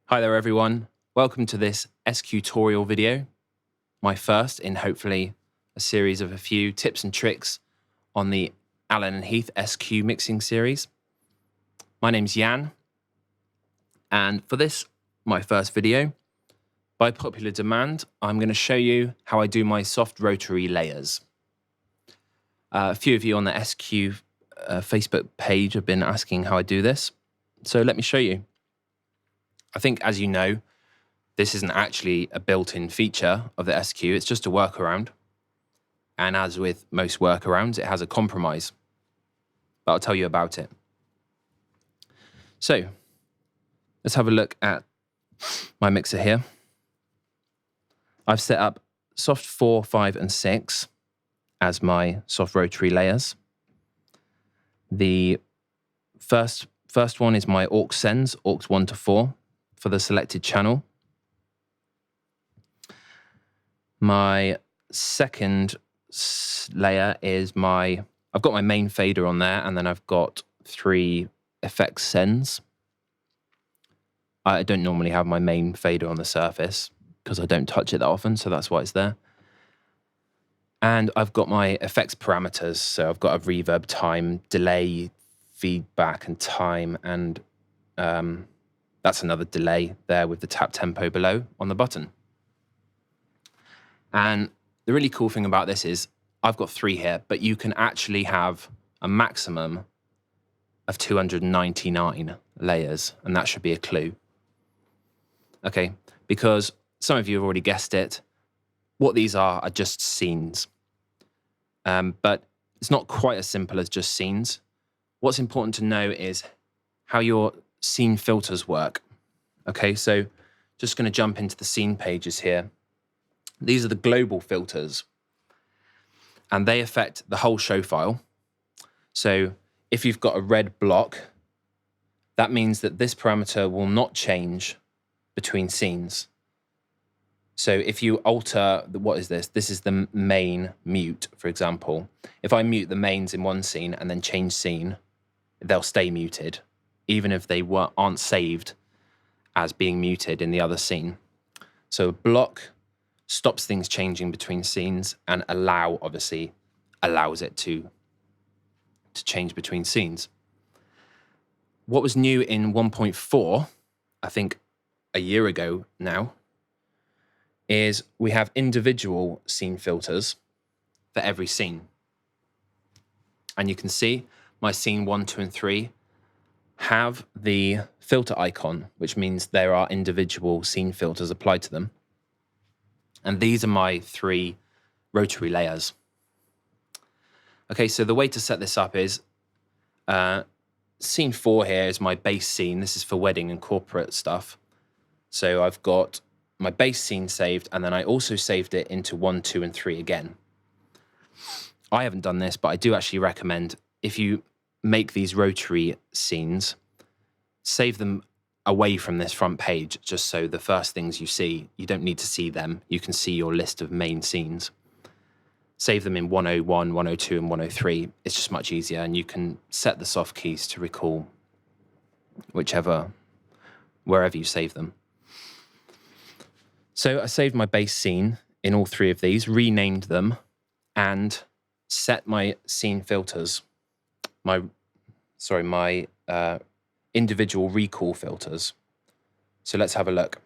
Hi there everyone, welcome to this SQutorial video, my first in hopefully a series of a few tips and tricks on the Allen&Heath SQ mixing series. My name's Jan, and for this, my first video, by popular demand, I'm going to show you how I do my soft rotary layers. A few of you on the SQ Facebook page have been asking how I do this, so let me show you. I think, as you know, this isn't actually a built-in feature of the SQ, it's just a workaround. And as with most workarounds, it has a compromise. But I'll tell you about it. So, let's have a look at my mixer here. I've set up soft 4, 5, and 6 as my soft rotary layers. The first one is my aux sends, aux 1 to 4. For the selected channel. My second layer is I've got my main fader on there, and then I've got 3 effects sends. I don't normally have my main fader on the surface because I don't touch it that often, so that's why it's there. And I've got my effects parameters, so I've got a reverb, time, delay, feedback, and time, and that's another delay there with the tap tempo below on the button. And the really cool thing about this is I've got 3 here, but you can actually have a maximum of 299 layers, and that should be a clue. Okay, because some of you have already guessed it. What these are just scenes. But it's not quite as simple as just scenes. What's important to know is how your scene filters work. Okay, so just going to jump into the scene pages here. These are the global filters, and they affect the whole show file. So if you've got a red block, that means that this parameter will not change between scenes. So if you alter, what is this? This is the main mute, for example. If I mute the mains in one scene and then change scene, they'll stay muted, even if they aren't saved as being muted in the other scene. So a block stops things changing between scenes, and allow obviously allows it to change between scenes. What was new in 1.4, I think a year ago now, is we have individual scene filters for every scene. And you can see my scene 1, 2, and 3 have the filter icon, which means there are individual scene filters applied to them. And these are my 3 rotary layers. Okay, so the way to set this up is scene 4 here is my base scene. This is for wedding and corporate stuff. So I've got my base scene saved, and then I also saved it into 1, 2, and 3 again. I haven't done this, but I do actually recommend, if you make these rotary scenes, save them away from this front page, just so the first things you see, you don't need to see them. You can see your list of main scenes. Save them in 101, 102, and 103. It's just much easier, and you can set the soft keys to recall wherever you save them. So I saved my base scene in all 3 of these, renamed them, and set my scene filters, my individual recall filters. So let's have a look.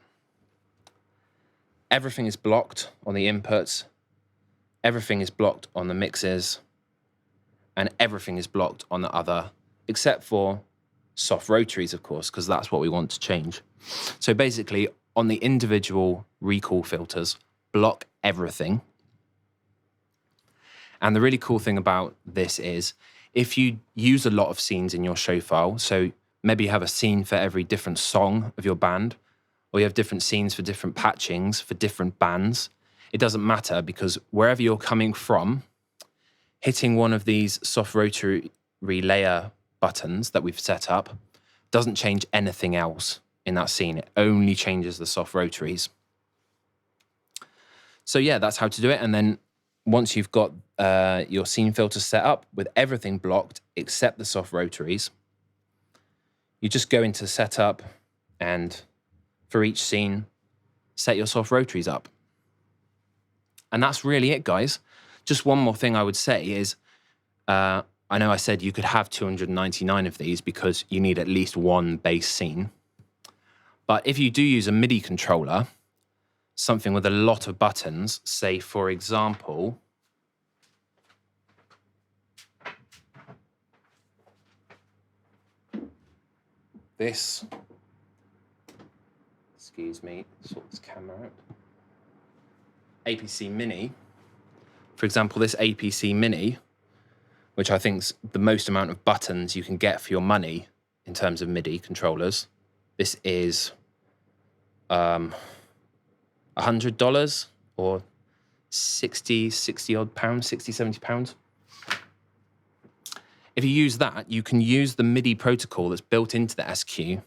Everything is blocked on the inputs, everything is blocked on the mixes, and everything is blocked on the other, except for soft rotaries, of course, because that's what we want to change. So basically, on the individual recall filters, block everything. And the really cool thing about this is, if you use a lot of scenes in your show file, so maybe you have a scene for every different song of your band, or you have different scenes for different patchings for different bands, it doesn't matter, because wherever you're coming from, hitting one of these soft rotary layer buttons that we've set up doesn't change anything else in that scene. It only changes the soft rotaries. So yeah, that's how to do it. And then once you've got your scene filter set up with everything blocked except the soft rotaries, you just go into setup and for each scene, set your soft rotaries up. And that's really it, guys. Just one more thing I would say is, I know I said you could have 299 of these because you need at least one base scene. But if you do use a MIDI controller, something with a lot of buttons, say, for example, this, excuse me, sort this camera out, APC Mini, for example, this APC Mini, which I think is the most amount of buttons you can get for your money in terms of MIDI controllers. This is $100 or 60 odd pounds, 60, 70 pounds. If you use that, you can use the MIDI protocol that's built into the SQ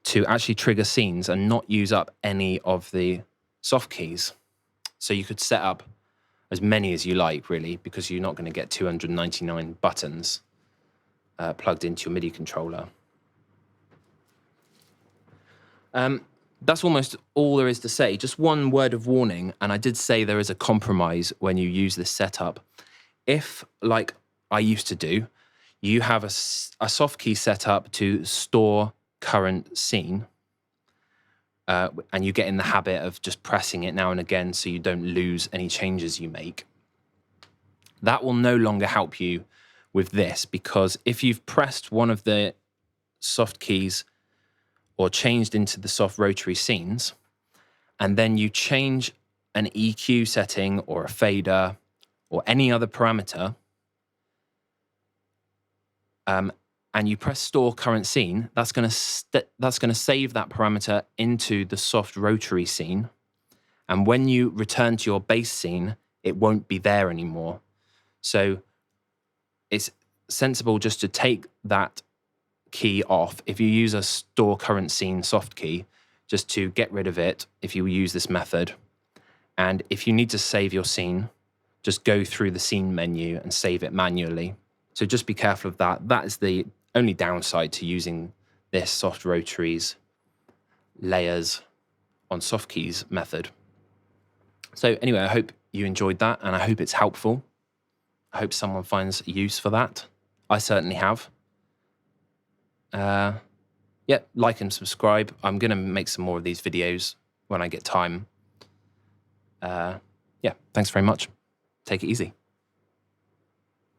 to actually trigger scenes and not use up any of the soft keys. So you could set up as many as you like, really, because you're not going to get 299 buttons plugged into your MIDI controller. That's almost all there is to say. Just one word of warning, and I did say there is a compromise when you use this setup. If, like I used to do, you have a soft key setup to store current scene, and you get in the habit of just pressing it now and again so you don't lose any changes you make, that will no longer help you with this, because if you've pressed one of the soft keys or changed into the soft rotary scenes, and then you change an EQ setting or a fader or any other parameter, and you press store current scene, that's going to save that parameter into the soft rotary scene. And when you return to your bass scene, it won't be there anymore. So it's sensible just to take that key off. If you use a store current scene soft key, just to get rid of it if you use this method. And if you need to save your scene, just go through the scene menu and save it manually. So just be careful of that. That is the only downside to using this soft rotaries layers on soft keys method. So anyway, I hope you enjoyed that, and I hope it's helpful. I hope someone finds use for that. I certainly have. Yeah, like and subscribe. I'm going to make some more of these videos when I get time. Yeah, thanks very much. Take it easy.